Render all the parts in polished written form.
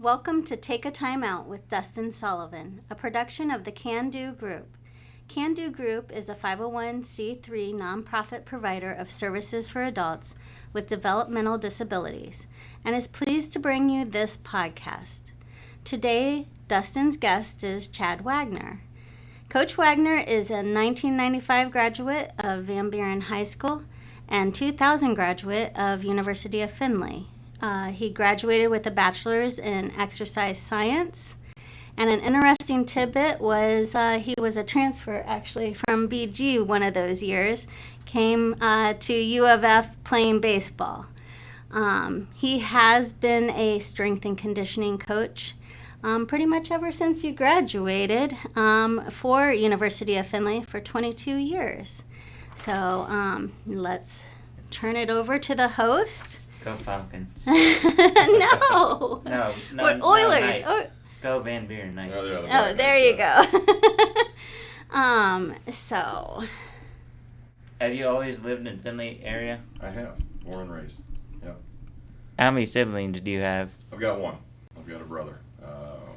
Welcome to Take a Timeout with Dustin Sullivan, a production of the Can Do Group. Can Do Group is a 501c3 nonprofit provider of services for adults with developmental disabilities and is pleased to bring you this podcast. Today, Dustin's guest is Chad Wagner. Coach Wagner is a 1995 graduate of Van Buren High School and 2000 graduate of University of Findlay. He graduated with a bachelor's in exercise science. And an interesting tidbit was he was a transfer actually from BG one of those years, came to U of F playing baseball. He has been a strength and conditioning coach pretty much ever since you graduated for University of Findlay for 22 years. So let's turn it over to the host. Go Falcons. No. No, We're Oilers. No, Go Van Buren Knights. Oh, there you go. So. Have you always lived in Findlay area? I have. Born and raised. Yep. How many siblings do you have? I've got one. I've got a brother,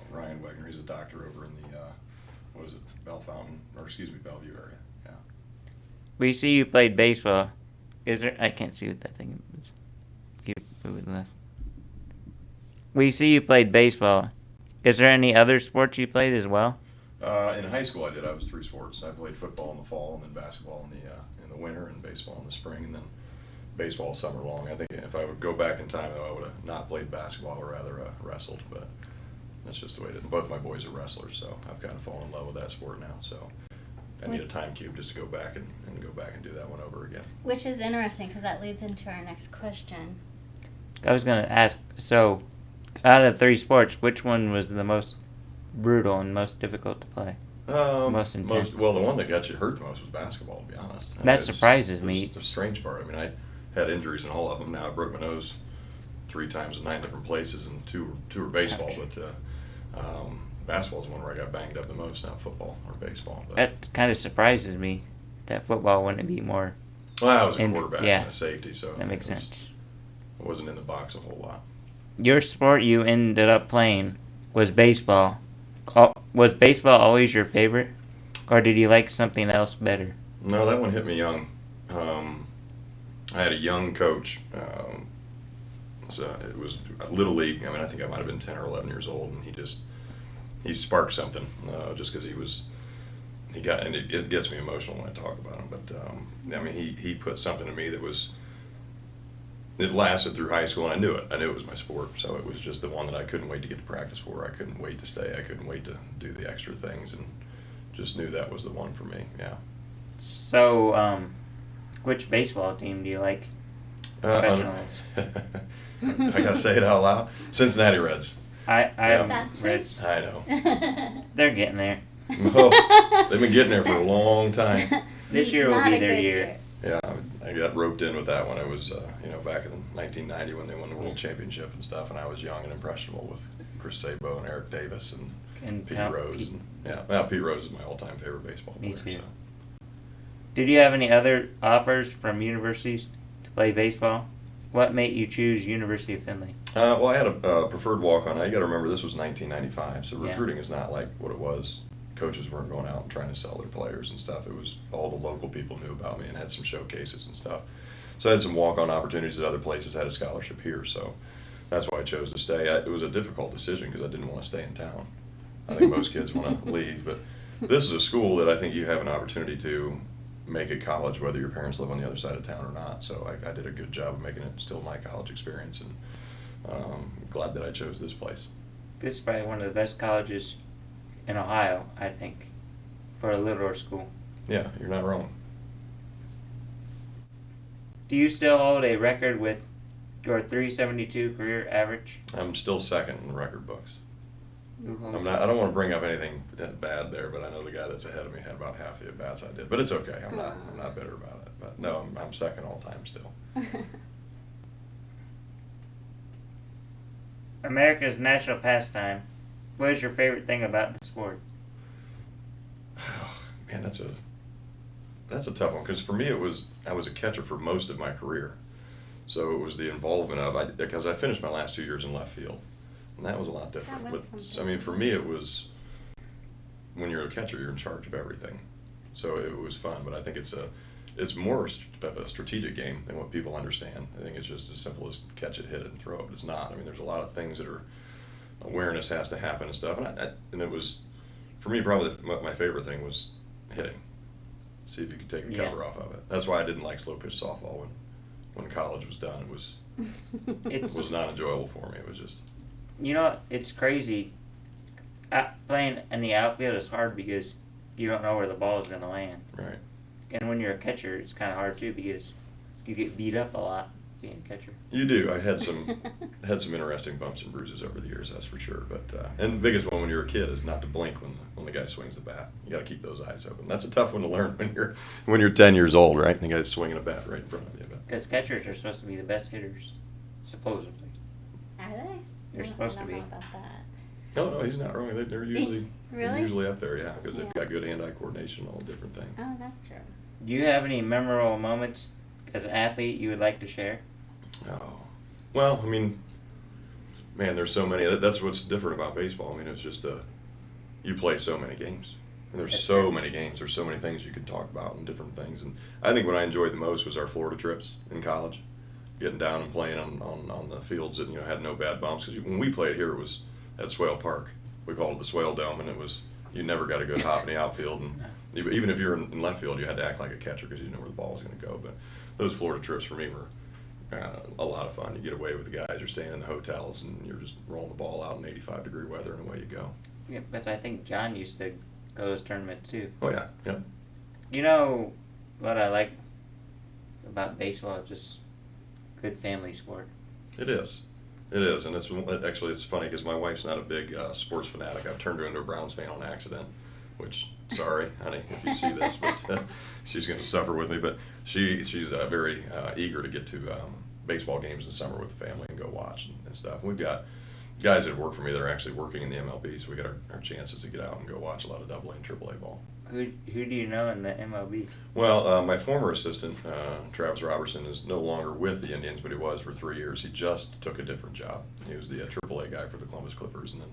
Ryan Wagner. He's a doctor over in the, Bellevue area. Yeah. We see you played baseball. Is there? I can't see what that thing is. Keep moving left. We see you played baseball. Is there any other sports you played as well? In high school, I did. I was 3 sports. I played football in the fall, and then basketball in the winter, and baseball in the spring, and then baseball summer long. I think if I would go back in time, though, I would have not played basketball. I would rather wrestled, but that's just the way it is. Both my boys are wrestlers, so I've kind of fallen in love with that sport now. So I need a time cube just to go back and go back and do that one over again. Which is interesting because that leads into our next question. I was going to ask, so out of 3 sports, which one was the most brutal and most difficult to play? Most intense? Well, the one that got you hurt the most was basketball, to be honest. That surprises me. It's the strange part. I mean, I had injuries in all of them. Now I broke my nose 3 times in 9 different places, and two were baseball. But basketball is one where I got banged up the most, not football or baseball. But That kind of surprises me, that football wouldn't be more. well, I was a quarterback and a safety, so that makes sense. I wasn't in the box a whole lot. Your sport you ended up playing was baseball. Was baseball always your favorite, or did you like something else better? No, that one hit me young. I had a young coach. So it was a little league. I mean, I think I might have been 10 or 11 years old, and he sparked something just because and it gets me emotional when I talk about him. But I mean, he put something in me that it lasted through high school, and I knew it. I knew it was my sport, so it was just the one that I couldn't wait to get to practice for. I couldn't wait to stay. I couldn't wait to do the extra things, and just knew that was the one for me. Yeah. So, which baseball team do you like? Professionals. I gotta say it out loud. Cincinnati Reds. That's Reds. I know. They're getting there. Oh, they've been getting there for a long time. This year will be their year. Yeah, I got roped in with that when I was, back in 1990 when they won the World Championship and stuff, and I was young and impressionable with Chris Sabo and Eric Davis and Pete Rose. Pete Rose is my all-time favorite baseball player. Me too. So. Did you have any other offers from universities to play baseball? What made you choose University of Findlay? Well, I had a preferred walk-on. You got to remember this was 1995, so recruiting is not like what it was. Coaches weren't going out and trying to sell their players and stuff. It was all the local people knew about me and had some showcases and stuff. So I had some walk-on opportunities at other places. I had a scholarship here, so that's why I chose to stay. It was a difficult decision because I didn't want to stay in town. I think most kids want to leave, but this is a school that I think you have an opportunity to make it college whether your parents live on the other side of town or not. So I did a good job of making it still my college experience, and glad that I chose this place. This is probably one of the best colleges in Ohio, I think, for a Little school. Yeah, you're not wrong. Do you still hold a record with your 372 career average? I'm still second in the record books. Mm-hmm. I don't want to bring up anything that bad there, but I know the guy that's ahead of me had about half the at-bats I did. But it's okay. I'm not bitter about it. But no, I'm second all time still. America's national pastime. What is your favorite thing about the sport? Oh, man, that's a tough one because for me I was a catcher for most of my career, so it was the involvement of because I finished my last 2 years in left field, And that was a lot different. That was But, something. I mean, for me, it was when you're a catcher, you're in charge of everything. So it was fun, but I think it's more of a strategic game than what people understand. I think it's just as simple as catch it, hit it, and throw it. But it's not. I mean, there's a lot of things that are awareness has to happen and stuff. And it was, for me, probably my favorite thing was hitting. See if you could take the cover off of it. That's why I didn't like slow pitch softball when college was done. It was not enjoyable for me. It was just. You know, it's crazy. Playing in the outfield is hard because you don't know where the ball is going to land. Right. And when you're a catcher, it's kind of hard too because you get beat up a lot being a catcher. You do. I had some interesting bumps and bruises over the years, that's for sure. But and the biggest one when you're a kid is not to blink when the guy swings the bat. You got to keep those eyes open. That's a tough one to learn when you're 10 years old, right? And the guy's swinging a bat right in front of you. Because catchers are supposed to be the best hitters, supposedly. Are they? They're supposed to I be. don't know about that. No, he's not wrong. They're usually Really? they're usually up there, yeah, because they've Yeah. got good hand-eye coordination, all different things. Oh, that's true. Do you have any memorable moments as an athlete you would like to share? Oh, well, I mean, man, there's so many. That's what's different about baseball. I mean, it's just you play so many games. And there's That's so true. many games. There's so many things you can talk about and different things. And I think what I enjoyed the most was our Florida trips in college, getting down and playing on the fields that had no bad bumps. Because when we played here, it was at Swale Park. We called it the Swale Dome, and it was you never got a good hop in the outfield. And even if you're in left field, you had to act like a catcher because you didn't know where the ball was going to go. But those Florida trips for me were a lot of fun. You get away with the guys. You're staying in the hotels, and you're just rolling the ball out in 85-degree weather, and away you go. Yeah, because I think John used to go to those tournaments too. Oh, yeah. You know what I like about baseball? It's just good family sport. It is. And it's funny because my wife's not a big sports fanatic. I've turned her into a Browns fan on accident, which, sorry, honey, if you see this, but she's going to suffer with me. But she's very eager to get to baseball games in the summer with the family and go watch and stuff. And we've got guys that work for me that are actually working in the MLB, so we get our chances to get out and go watch a lot of AA and AAA ball. Who do you know in the MLB? Well, my former assistant, Travis Robertson, is no longer with the Indians, but he was for 3 years. He just took a different job. He was the AAA guy for the Columbus Clippers. And then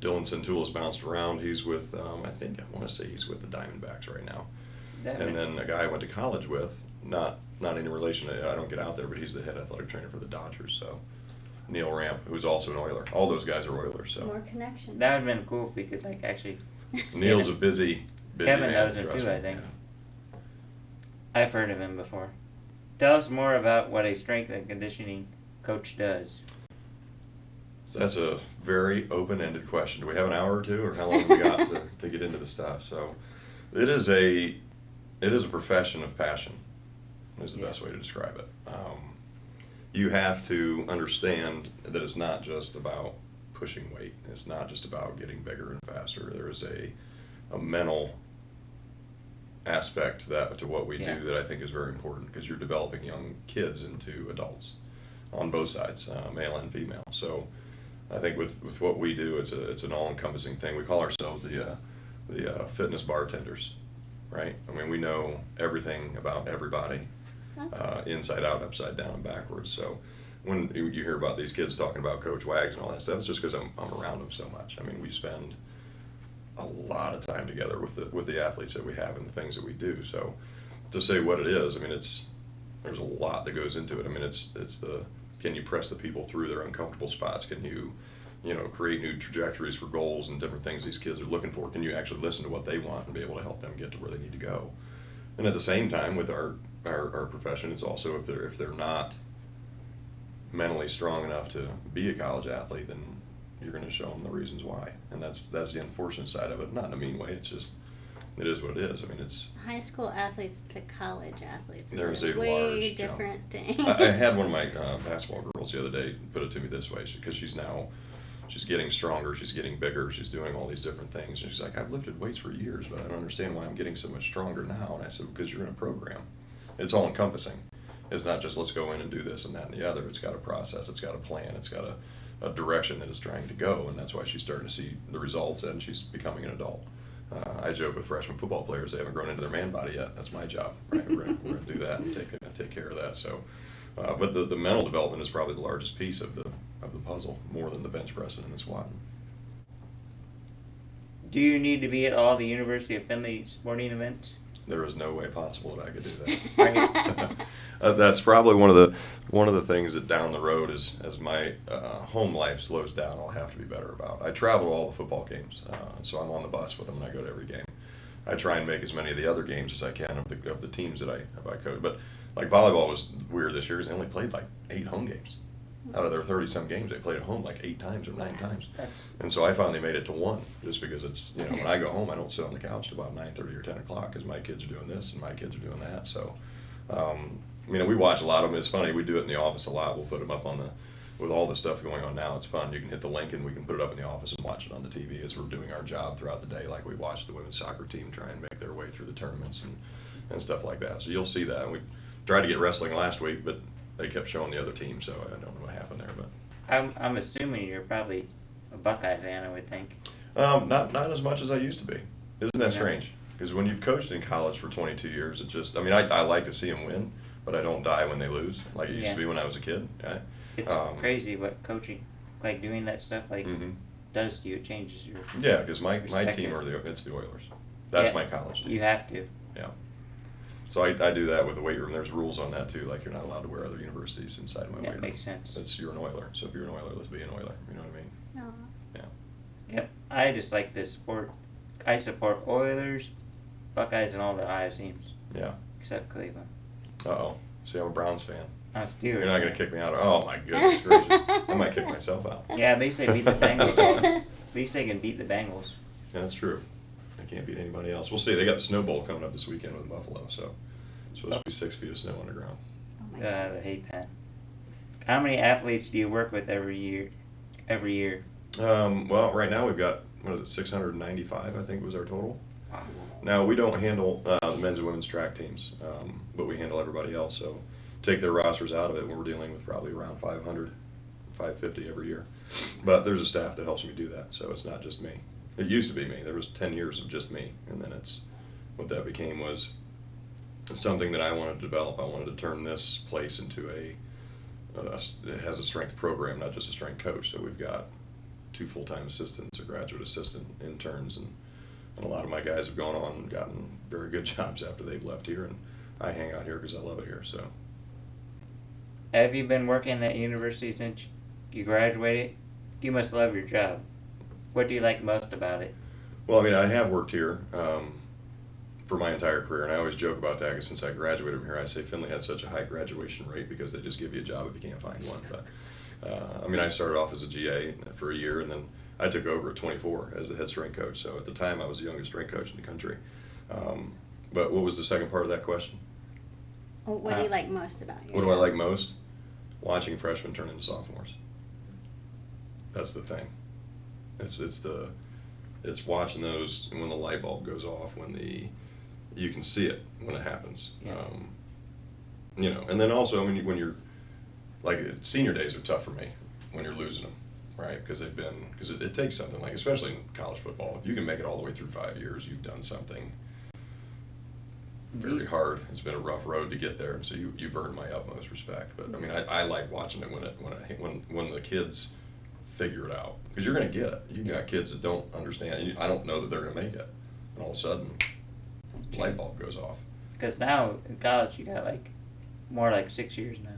Dylan Centula's bounced around. He's with, I want to say he's with the Diamondbacks right now. And then a guy I went to college with, not any relation, I don't get out there, but he's the head athletic trainer for the Dodgers. So Neil Ramp, who's also an Oiler. All those guys are Oilers. So More connections. That would have been cool if we could actually. Neil's a busy Kevin man, knows him trust too, me. I think. Yeah. I've heard of him before. Tell us more about what a strength and conditioning coach does. So that's a very open-ended question. Do we have an hour or two, or how long have we got to get into the stuff? So, it is a profession of passion. Is the best way to describe it. You have to understand that it's not just about pushing weight. It's not just about getting bigger and faster. There is a mental aspect to what we do that I think is very important because you're developing young kids into adults on both sides, male and female. So I think with what we do, it's an all-encompassing thing. We call ourselves the fitness bartenders, right? I mean, we know everything about everybody, inside out, upside down, and backwards. So when you hear about these kids talking about Coach Wags and all that stuff, it's just because I'm around them so much. I mean, we spend a lot of time together with the athletes that we have and the things that we do. So to say what it is, I mean, there's a lot that goes into it. I mean, it's can you press the people through their uncomfortable spots? Can you create new trajectories for goals and different things these kids are looking for? Can you actually listen to what they want and be able to help them get to where they need to go? And at the same time, with our profession, it's also if they're not mentally strong enough to be a college athlete, then you're going to show them the reasons why. And that's the unfortunate side of it. Not in a mean way. It's just it is what it is. I mean, it's high school athletes to college athletes. There's a a way large different thing. I had one of my basketball girls the other day put it to me this way, because she's getting stronger, she's getting bigger, she's doing all these different things. And she's like, I've lifted weights for years, but I don't understand why I'm getting so much stronger now. And I said, because you're in a program. It's all encompassing. It's not just let's go in and do this and that and the other. It's got a process, it's got a plan, it's got a direction that it's trying to go, and that's why she's starting to see the results and she's becoming an adult. I joke with freshman football players, they haven't grown into their man body yet. That's my job, right? We're going to do that and take care of that. So, but the mental development is probably the largest piece of the puzzle more than the bench pressing and the squatting. Do you need to be at all the University of Findlay sporting events? There is no way possible that I could do that. Right. That's probably one of the things that down the road, as my home life slows down, I'll have to be better about. I travel to all the football games, so I'm on the bus with them and I go to every game. I try and make as many of the other games as I can of the teams that I coach. But like volleyball was weird this year because they only played like 8 home games. Out of their 30-some games, they played at home like 8 times or 9 times. And so I finally made it to 1, just because it's, when I go home, I don't sit on the couch till about 9:30 or 10 o'clock because my kids are doing this and my kids are doing that. So, we watch a lot of them. It's funny, we do it in the office a lot. We'll put them up with all the stuff going on now, it's fun. You can hit the link and we can put it up in the office and watch it on the TV as we're doing our job throughout the day, like we watch the women's soccer team try and make their way through the tournaments and stuff like that. So you'll see that. And we tried to get wrestling last week, but they kept showing the other team, so I don't know what happened there. But I'm assuming you're probably a Buckeye fan, I would think. not as much as I used to be. Isn't that strange? Because when you've coached in college for 22 years, it just, I like to see them win, but I don't die when they lose, like it used to be when I was a kid. Right? It's crazy what coaching, like doing that stuff, does to you. It changes your Yeah, because my perspective. team it's the Oilers. That's my college team. You have to. Yeah. So I do that with the weight room. There's rules on that too, like you're not allowed to wear other universities inside my weight room. That makes sense. You're an Oiler, so if you're an Oiler, let's be an Oiler. You know what I mean? No. Yeah. Yep. I just like to support. I support Oilers, Buckeyes, and all the Ohio teams. Yeah. Except Cleveland. Uh-oh. See, I'm a Browns fan. I'm a Steelers. You're not going to kick me out. Oh, my goodness gracious. I might kick myself out. Yeah, at least they beat the Bengals. At least they can beat the Bengals. Yeah, that's true. I can't beat anybody else. We'll see. They got the Snow Bowl coming up this weekend with Buffalo, so it's supposed to be 6 feet of snow underground. Oh my God. I hate that. How many athletes do you work with every year? Well, right now we've got, 695, I think was our total. Wow. Now, we don't handle the men's and women's track teams, but we handle everybody else. So take their rosters out of it, we're dealing with probably around 500, 550 every year. But there's a staff that helps me do that, so it's not just me. It used to be me. There was 10 years of just me, and then what that became was something that I wanted to develop. I wanted to turn this place into it has a strength program, not just a strength coach. So we've got 2 full-time assistants, a graduate assistant, interns, and a lot of my guys have gone on and gotten very good jobs after they've left here, and I hang out here because I love it here. So, Have you been working at university since you graduated? You must love your job. What do you like most about it? well, I have worked here for my entire career, and I always joke about that because since I graduated from here, I say Findlay has such a high graduation rate because they just give you a job if you can't find one. But I started off as a GA for a year, and then I took over at 24 as the head strength coach. So at the time, I was the youngest strength coach in the country. But what was the second part of that question? What do you like most about your What do I job? like most? Watching freshmen turn into sophomores. That's the thing. It's watching those, and when the light bulb goes off, you can see it when it happens. Yeah. And then also, when you're, like, senior days are tough for me when you're losing them, right? Because it takes something, like, especially in college football, if you can make it all the way through 5 years, you've done something very hard. It's been a rough road to get there, and so you've earned my utmost respect. But I like watching it when the kids figure it out, because you're going to get it. You got kids that don't understand, and I don't know that they're going to make it, and all of a sudden, light bulb goes off. Because now in college you got more like 6 years now.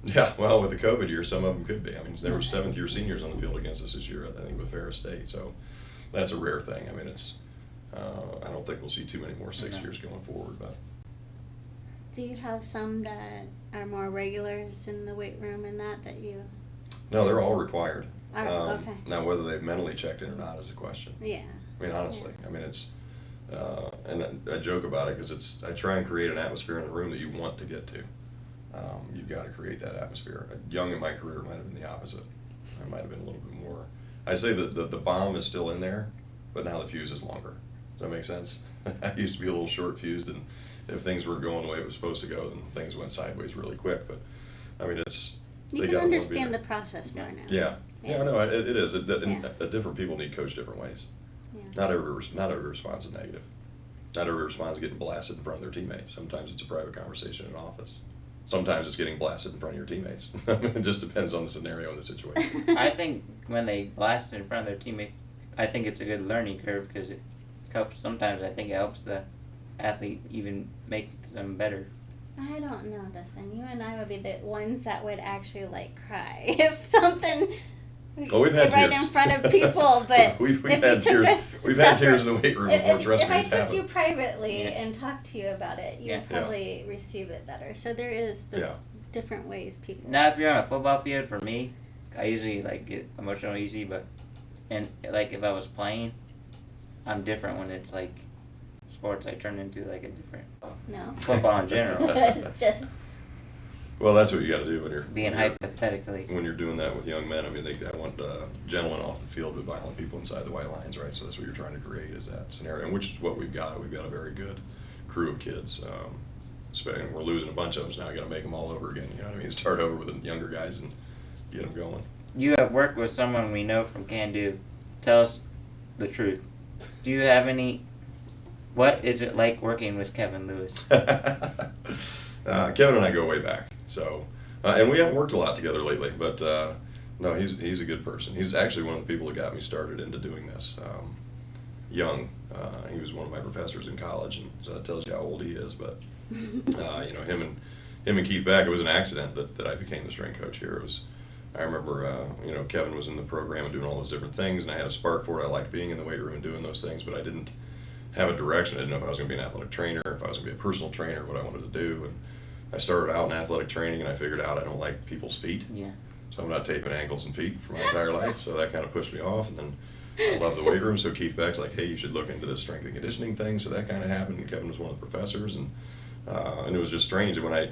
Yeah, well, with the COVID year, some of them could be. There were 7th-year seniors on the field against us this year, I think, with Ferris State. So that's a rare thing. It's I don't think we'll see too many more 6 years going forward. But Do you have some that are more regulars in the weight room and that you? no, they're all required. Okay. Now, whether they've mentally checked in or not is a question. Yeah. Honestly, it's, and I joke about it because I try and create an atmosphere in the room that you want to get to. You've got to create that atmosphere. Young in my career might have been the opposite. I might have been a little bit more. I say that the bomb is still in there, but now the fuse is longer. Does that make sense? I used to be a little short fused, and if things were going the way it was supposed to go, then things went sideways really quick. But it's. You can understand the process more now. Yeah. Yeah, no, it is. Yeah. Different people need coached different ways. Yeah. Not every response is negative. Not every response is getting blasted in front of their teammates. Sometimes it's a private conversation in an office. Sometimes it's getting blasted in front of your teammates. It just depends on the scenario and the situation. I think when they blast in front of their teammate, I think it's a good learning curve because it helps. Sometimes I think it helps the athlete even make them better. I don't know, Dustin. You and I would be the ones that would actually like cry if something. Well, we've had right tears. in front of people, but we've if had you took tears. us We've had separate- tears in the weight room before. Trust if me, I it's took happened. you privately Yeah. and talked to you about it, you'd Yeah. probably receive it better. So there is the different ways people. Now, if you're on a football field, for me, I usually like get emotional easy, and like if I was playing, I'm different when it's like sports. I turn into like a different No. football in general. Just. Well, that's what you got to do when you're Being hypothetically. when you're doing that with young men. I mean, I want gentlemen off the field with violent people inside the white lines, right? So that's what you're trying to create is that scenario, and which is what we've got. We've got a very good crew of kids. And we're losing a bunch of them, so now I got to make them all over again. You know what I mean? Start over with the younger guys and get them going. You have worked with someone we know from Can Do. Tell us the truth. Do you have any? What is it like working with Kevin Lewis? Kevin and I go way back, so and we haven't worked a lot together lately. But no, he's a good person. He's actually one of the people that got me started into doing this. Young, he was one of my professors in college, and so that tells you how old he is. But you know, him and Keith Beck. It was an accident that I became the strength coach here. It was. I remember, you know, Kevin was in the program and doing all those different things, and I had a spark for it. I liked being in the weight room and doing those things, but I didn't have a direction. I didn't know if I was going to be an athletic trainer, if I was going to be a personal trainer, what I wanted to do. And I started out in athletic training, and I figured out I don't like people's feet. Yeah. So I'm not taping ankles and feet for my entire life. So that kind of pushed me off. And then I love the weight room. So Keith Beck's like, hey, you should look into this strength and conditioning thing. So that kind of happened. And Kevin was one of the professors. And it was just strange when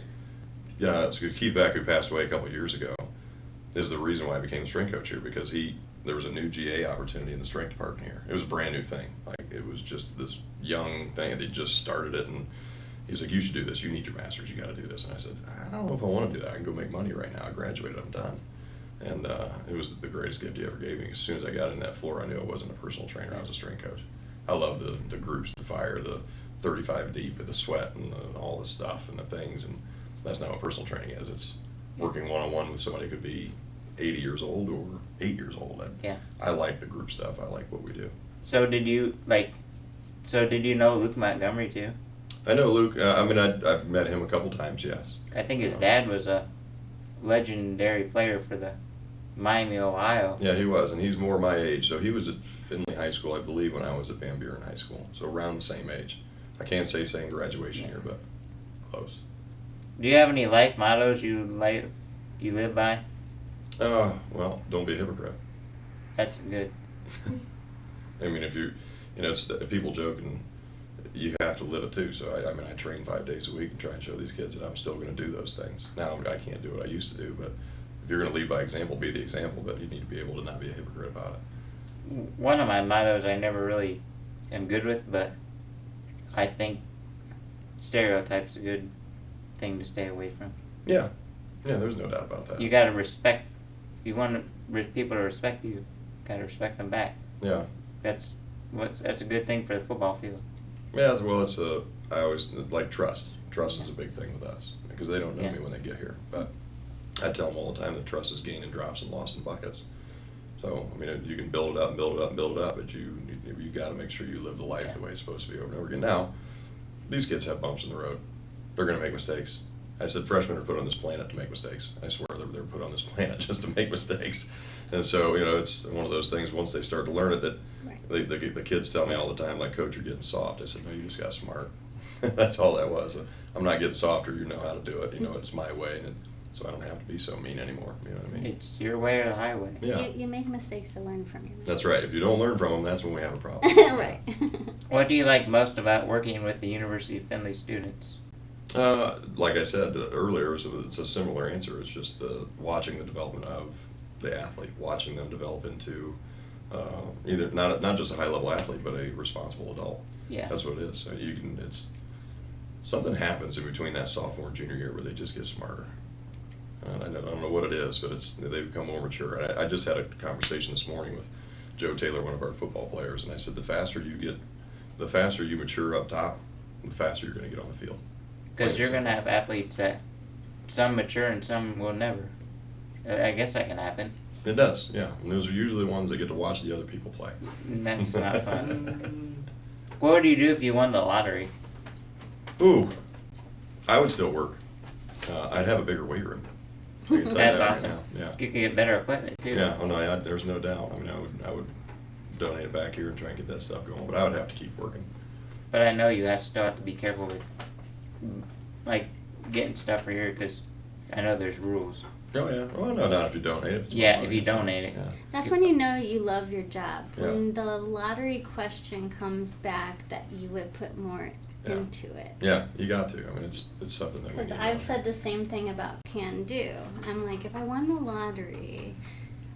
so Keith Beck, who passed away a couple of years ago, is the reason why I became the strength coach here, because there was a new GA opportunity in the strength department here. It was a brand new thing. Like, it was just this young thing. They just started it, and he's like, you should do this. You need your master's. You got to do this. And I said, I don't know if I want to do that. I can go make money right now. I graduated. I'm done. And it was the greatest gift he ever gave me. As soon as I got in that floor, I knew I wasn't a personal trainer. I was a strength coach. I love the groups, the fire, the 35 deep, and the sweat, and all the stuff and the things. And that's not what personal training is. It's working one-on-one with somebody who could be 80 years old or 8 years old. I like the group stuff. I like what we do. So did you know Luke Montgomery too? I know Luke. I mean, I've met him a couple times, yes. I think his dad was a legendary player for the Miami, Ohio. Yeah, he was, and he's more my age. So he was at Findlay High School, I believe, when I was at Van Buren High School. So around the same age. I can't say same graduation year, but close. Do you have any life mottos you live by? Well, don't be a hypocrite. That's good. I mean, if it's people joke, and you have to live it too. So I train 5 days a week and try and show these kids that I'm still going to do those things. Now I can't do what I used to do, but if you're going to lead by example, be the example. But you need to be able to not be a hypocrite about it. One of my mottos I never really am good with, but I think stereotypes a good thing to stay away from. Yeah, there's no doubt about that. You got to respect. You want people to respect you. Got to respect them back. Yeah. That's a good thing for the football field. Yeah, well, I always like trust. Trust is a big thing with us because they don't know me when they get here. But I tell them all the time that trust is gained in drops and lost in buckets. So, I mean, you can build it up and build it up and build it up, but you got to make sure you live the life the way it's supposed to be over and over again. Now, these kids have bumps in the road. They're going to make mistakes. I said freshmen are put on this planet to make mistakes. I swear they're put on this planet just to make mistakes. And so, it's one of those things, once they start to learn it, that the kids tell me all the time, like, Coach, you're getting soft. I said, no, you just got smart. That's all that was. I'm not getting softer. You know how to do it. It's my way. So I don't have to be so mean anymore. You know what I mean? It's your way or the highway. Yeah. You make mistakes to learn from your mistakes. That's right. If you don't learn from them, that's when we have a problem. Right. What do you like most about working with the University of Findlay students? Like I said earlier, it's a similar answer. It's just watching the development of the athlete, watching them develop into either not just a high-level athlete, but a responsible adult. Yeah. That's what it is. So something happens in between that sophomore and junior year where they just get smarter. I don't know what it is, but they become more mature. I just had a conversation this morning with Joe Taylor, one of our football players, and I said the faster you mature up top, the faster you're going to get on the field. Because you're going to have athletes that some mature and some will never. I guess that can happen. It does, yeah. And those are usually the ones that get to watch the other people play. And that's not fun. What would you do if you won the lottery? Ooh, I would still work. I'd have a bigger weight room. I can tell you That's that awesome. right now. Yeah. You could get better equipment too. Yeah. Oh no, there's no doubt. I mean, I would donate it back here and try and get that stuff going. But I would have to keep working. But I know you still have to be careful with, like, getting stuff for here because I know there's rules. Oh yeah. Well, no, not if you donate. If it's Yeah, money, if you so, donate it. Yeah. That's when you know you love your job. Yeah. When the lottery question comes back, that you would put more Yeah. into it. Yeah, you got to. I mean, it's something that we Because need I've to- said the same thing about Can Do. I'm like, if I won the lottery,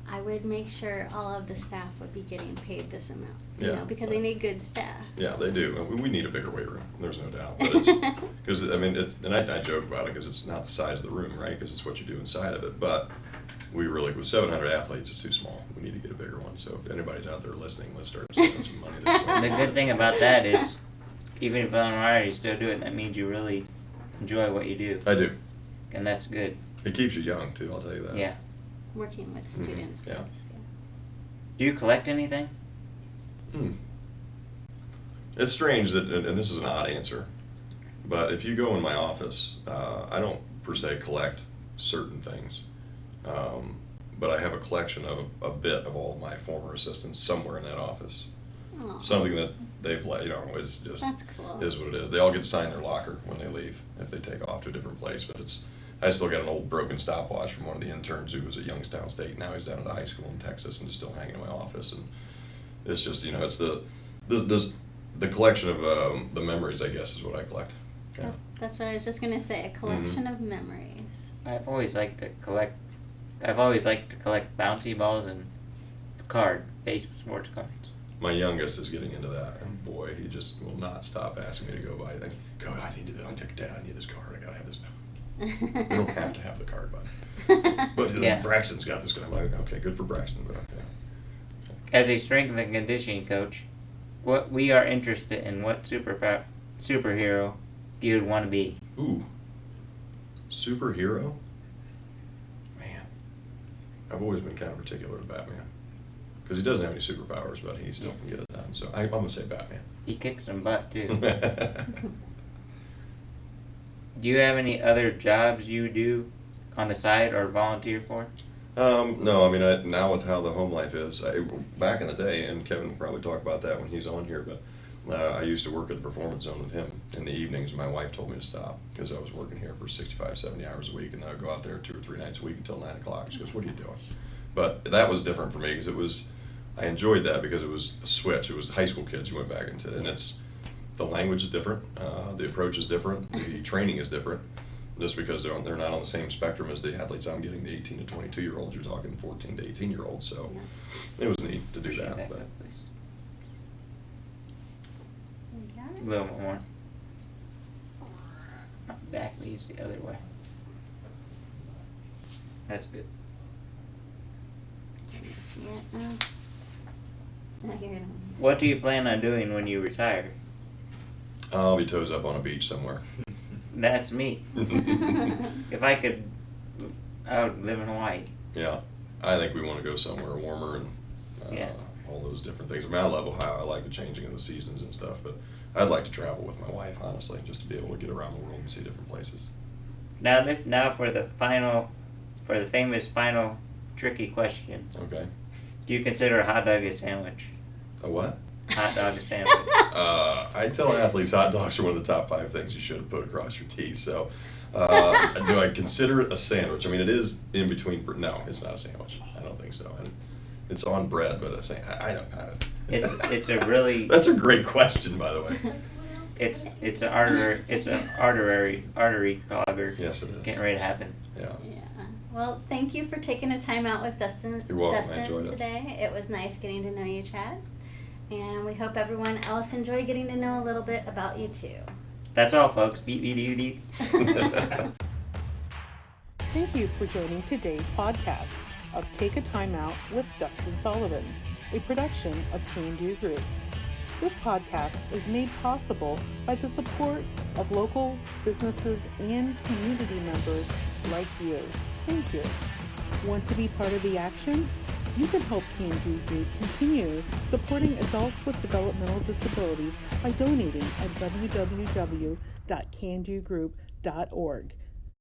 I would make sure all of the staff would be getting paid this amount. You Yeah. know, because they need good staff. Yeah, they do. And we need a bigger weight room. There's no doubt. But it's because I mean, and I joke about it because it's not the size of the room, right? Because it's what you do inside of it. But we really, with 700 athletes, it's too small. We need to get a bigger one. So if anybody's out there listening, let's start saving some money this way. The good thing about that is, even if you don't already still do it, that means you really enjoy what you do. I do. And that's good. It keeps you young too. I'll tell you that. Yeah. Working with students. Yeah. does, Do you collect anything? It's strange that, and this is an odd answer, but if you go in my office, I don't per se collect certain things, but I have a collection of a bit of all of my former assistants somewhere in that office. Aw, Something that they've let, it's just That's cool. is what it is. They all get to sign their locker when they leave if they take off to a different place. But I still got an old broken stopwatch from one of the interns who was at Youngstown State. Now he's down at a high school in Texas and still hanging in my office. And it's just it's the collection of the memories, I guess, is what I collect. Yeah. That's what I was just going to say, a collection of memories. I've always liked to collect bouncy balls and sports cards. My youngest is getting into that, and boy, he just will not stop asking me to go buy it. God, I need Dad, I need this card. I gotta have this now. We don't have to have the card, but Yeah. Braxton's got this guy. I'm like, okay, good for Braxton, but okay. As a strength and conditioning coach, what we are interested in what superhero you would want to be. Ooh, superhero? Man, I've always been kind of particular to Batman. Because he doesn't have any superpowers, but he still can get it done. So I'm going to say Batman. He kicks some butt too. Do you have any other jobs you do on the side or volunteer for? No, I mean, now with how the home life is, back in the day, and Kevin will probably talk about that when he's on here, but I used to work at the Performance Zone with him in the evenings. My wife told me to stop because I was working here for 65, 70 hours a week, and then I'd go out there 2 or 3 nights a week until 9 o'clock. She goes, what are you doing? But that was different for me because I enjoyed that because it was a switch. It was high school kids you went back into, and the language is different, the approach is different, the training is different. Just because they're not on the same spectrum as the athletes I'm getting, the 18 to 22-year-olds. You're talking 14 to 18-year-olds. So it was neat to do that. Back But up, please. You got A it? little more. Back leaves the other way. That's good. Can you see it now? No, here it is. What do you plan on doing when you retire? I'll be toes up on a beach somewhere. That's me. If I could, I would live in Hawaii. Yeah, I think we want to go somewhere warmer and Yeah. all those different things. I mean, I love Ohio. I like the changing of the seasons and stuff, but I'd like to travel with my wife, honestly, just to be able to get around the world and see different places. Now for the famous final tricky question. Okay. Do you consider a hot dog a sandwich? A what? Hot dog a sandwich. I tell athletes hot dogs are one of the top 5 things you should put across your teeth. So, do I consider it a sandwich? I mean, it is in between. No, it's not a sandwich. I don't think so. And it's on bread, but I don't. It's a really. That's a great question, by the way. It's an artery clogger. Yes, it is. Getting ready to happen. Yeah. Yeah. Well, thank you for taking a time out with Dustin. You're welcome. I Dustin enjoyed it. today. It was nice getting to know you, Chad. And we hope everyone else enjoyed getting to know a little bit about you too. That's all, folks. Beep, beep, beep, beep. Thank you for joining today's podcast of Take a Timeout with Dustin Sullivan, a production of Can Do Group. This podcast is made possible by the support of local businesses and community members like you. Thank you. Want to be part of the action? You can help Can Do Group continue supporting adults with developmental disabilities by donating at www.candogroup.org.